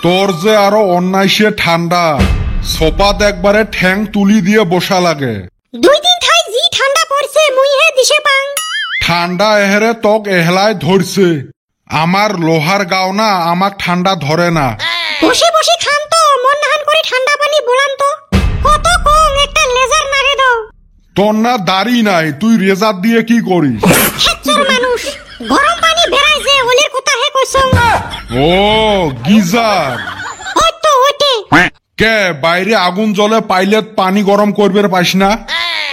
তোর যে আরো অন্যায়সে ঠান্ডা, সোপাত একবারে ঠ্যাং তুলি দিয়ে বসা লাগে। 2 দিন থাই জি ঠান্ডা পড়ছে মুই হে দিশে পাং। ঠান্ডা এহেরে তক এহলায় ধরছে, আমার লোহার গাও না, আমাক ঠান্ডা ধরে না। বসে বসে খান তো, মন নাহান করে ঠান্ডা পানি বলান তো। কত কম একটা লেজার মারে দাও। তোর না দাড়ি নাই, তুই রেজার দিয়ে কি করিস? খেচ্চর মানুষ, গরম পানি বেরাই যে ওলের কথা হে কইছ। ও গিজার। ওই তো ওইটে। কে বাইরে আগুন জ্বলে পাইলে পানি গরম করবে পাইস না?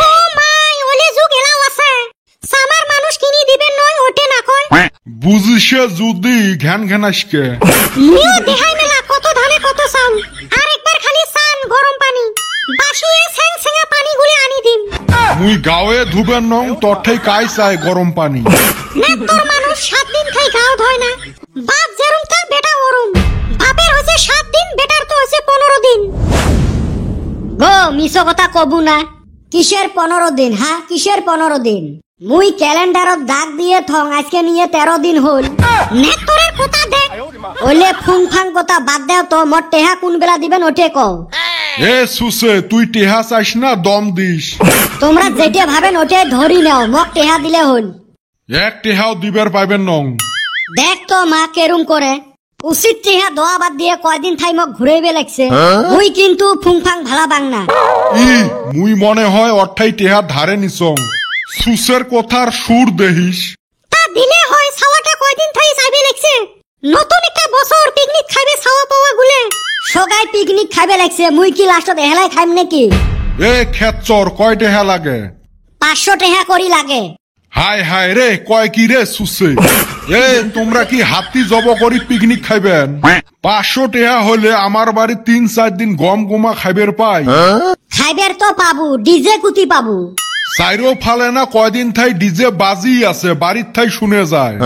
ও মাই, ওলে যুগ এলাও আছে। সামার মানুষ কিনি দিবেন নয় ওটে না কয়। বুঝিসে যদি ঘ্যান ঘ্যানাসকে। মুইও দেখাই মেলা কত ধানে কত চাউল। আর একবার খালি চান গরম পানি। বাসিয়ে সেং সেঙা পানি গুলি আনি দিম। মুই গাওয়ে ধুবেন নং, তোর ঠাই কাই চাই গরম পানি। না তোর মানুষ 7 দিন খাই গাও ধয় না। বাপ যেরুম তার বেটা ওরুম। বাপের হইছে 7 দিন, বেটার তো হইছে 15 দিন। গো মিছো কথা কবু না। কিসের 15 দিন? হ্যাঁ কিসের 15 দিন? মুই ক্যালেন্ডারত দাগ দিয়ে থং, আজকে নিয়ে 13 দিন হল। নে তোরের কথা দেখ। ওলে ফুং ফাং কথা বাদ দেও তো, মোর টেহা কোন বেলা দিবেন ওটে কও। এ সুসে, তুই টেহা চাইস না দম দিস। তোমরা যেটা ভাবেন ওটে ধরি নাও, মোক টেহা দিলে হল। এক টেহাও দিবের পাইবেন নং। দেখ তো মা কেরুম করে। উচিত টেহা দোয়া বাদ দিয়ে কয়দিন থাই মোক ঘুরাইবে লাগছে। মুই কিন্তু ফুং ফাং ভালা বাং না। ই মুই মনে হয় অঠাই টেহা ধারে নিছং। সুসের কথার সুর দেহিস। তা দিলে হয়, ছাওয়াটা কয়দিন থাই চাইবে লাগছে। নতুন একটা বছর পিকনিক খাইবে ছাওয়া পাওয়া গুলে। সগাই পিকনিক খাইবে লাগছে, মুই কি লাস্টত এহলাই খাইম নাকি? এ খেচ্চর, কয় টেহা লাগে? 500 টেহা করি লাগে। হায় হায় রে, কয় কি রে সুসে? এ তোমরা কি হাতি জব করি পিকনিক খাইবেন? 500 টেহা হলে আমার বাড়ি 3-4 দিন গম গুমা খাইবের পাই। খাইবের তো পাবো, ডিজে কুতি পাবো। চাইরো ফালে না কয়দিন থাই ডিজে বাজি আছে, বাড়ির থাই শুনে যায়।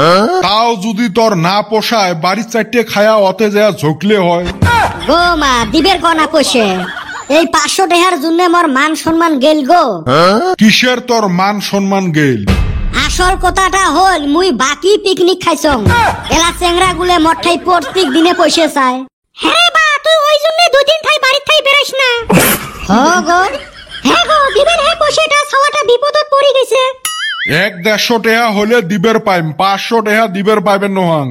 তাও যদি তোর না পোষায়, বাড়ির 4টে খায়া অতে যায় ঝকলে হয়। গো মা দিবের কনা কষে, এই 500 টেহার জন্য মোর মান সম্মান গেল গো। কিসের তোর মান সম্মান গেল? আসল কথাটা হল, মুই বাকি পিকনিক খাইছং। এলা চেংরা গুলে মোর ঠাই প্রত্যেক দিনে পয়সা চায়। হ্যাঁ বা, তুই ওই জন্য 2 দিন থাই বাড়ির থাই বেরাইস না। হ গো। হ্যাঁ গো, দিবের হে পয়সাটা ছাওয়াটা বিপদত পড়ি গেছে। 1-150 টেহা হলে দিবের পাইম, 500 টেহা দিবের পাইবেন নোহাং।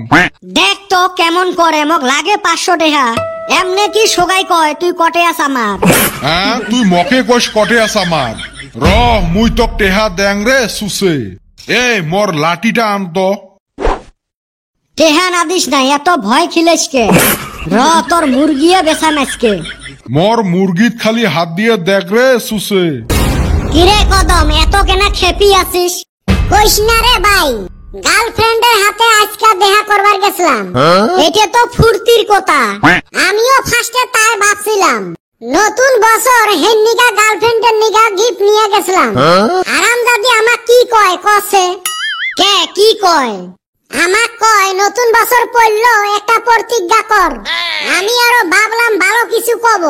দেখ তো কেমন করে, মোক লাগে 500 টেহা। এমনে কি সগাই কয় তুই কটে আস আমার? হ্যাঁ তুই মকে কইস কটে আস আমার। র মুই তোক টেহা দেং রে সুসে। এ মোর লাঠিটা আনতো। টেহা না দিস না, এত ভয় খিলেসকে। র তোর মুরগিয়ে বেচা নাচকে। মোর মুরগিত খালি হাত দিয়ে দেখ রে সুসে। কিরে কদম, এত কেনা খেপি আছিস? কইস না রে ভাই, গার্লফ্রেন্ডের হাতে আজকে দেখা করবার গেছিলাম। এটা তো ফুর্তির কথা। আমিও ফার্স্টে তাই ভাবছিলাম। নতুন বছর হেন্নিকা গার্লফ্রেন্ডের নিগা গিফট নিয়ে গেছিলাম। আরামজাদি আমাক কি কয় কছে। কে কি কয়? আমাক কয় নতুন বছর পড়লো একটা প্রতিজ্ঞা কর। আমি আরো ভাবলাম ভালো কিছু কব।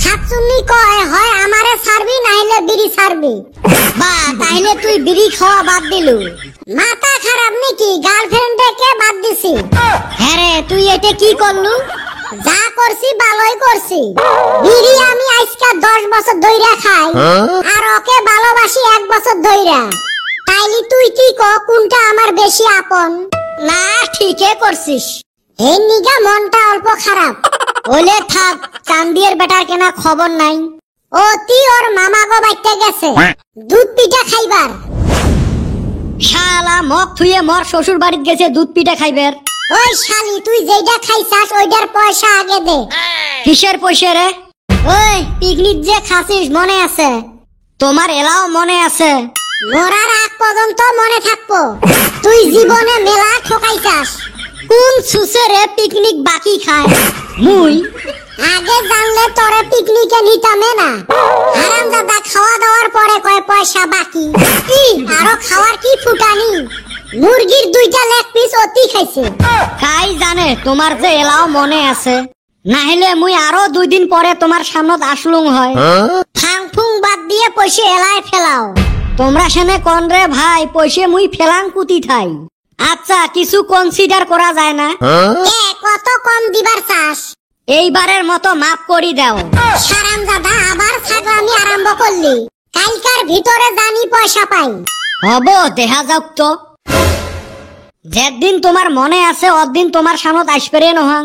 সাতচুন্নি কয় হয় আমারে ছাড়বি নাইলে বিড়ি ছাড়বি। বা তাইলে তুই বিড়ি খাওয়া বাদ দিলু? মাথা খারাপ নাকি? গার্লফ্রেন্ডকে বাদ দিছি। হ্যাঁ রে, তুই এটা কি করলু? যা করছি ভালোই করছি। বিড়ি আমি আজকে 10 বছর ধইরা খাই, আর ওকে ভালোবাসি 1 বছর ধইরা। তাইলে তুই কি ক, কোনটা আমার বেশি আপন? না ঠিকই করছিস। এই নিগা মনটা অল্প খারাপ। ওলে থাক, চান্দিয়ের বেটার কেনা খবর নাই। ও তুই ওর মামা গো বাইতে গেছে দুধ পিঠা খাইবার। শালা মগ থুয়ে মোর শ্বশুর বাড়িত গেছে দুধ পিঠা খাইবার। ওই শালি, তুই যেইটা খাইছাস ওইটার পয়সা আগে দে। কিসের পয়সা রে? ওই পিকনিক যে খাসিস মনে আছে? তোমার এলাও মনে আছে? মরার আগ পর্যন্ত মনে থাকবো। তুই জীবনে মেলা ঠকাইছাস। কোন সুসে রে পিকনিক বাকি খায়? মুই আগে জানলে তোরে পিকনিকে নিতামে না। হারামজাদা খাওয়া দাওয়ার পরে কয় পয়সা বাকি। কি আরো খাওয়ার কি ফুটানি? মুরগির 2টা লেগ পিস অতি খাইছে। কাই জানে তোমার যে এলাও মনে আছে। নাহলে মুই আরো 2 দিন পরে তোমার সামনত আসলুং হয়। ফাং ফুং বাদ দিয়ে পয়সা এলাই ফেলাও। তোমরা সেনে কোন রে ভাই, পয়সা মুই ফেলাং কুতি থাই। আচ্ছা কিছু কনসিডার করা যায় না? কত কম দিবার চাস? এইবারের মতো মাফ করি দাও। হারামজাদা আবার ছাগলামি আরম্ভ করলি। কালকার ভিতরে জানি পয়সা পাই। হব দেখা যাক তো। যেদিন তোমার মনে আছে ওদিন তোমার সামনে আসবে রে নহাং।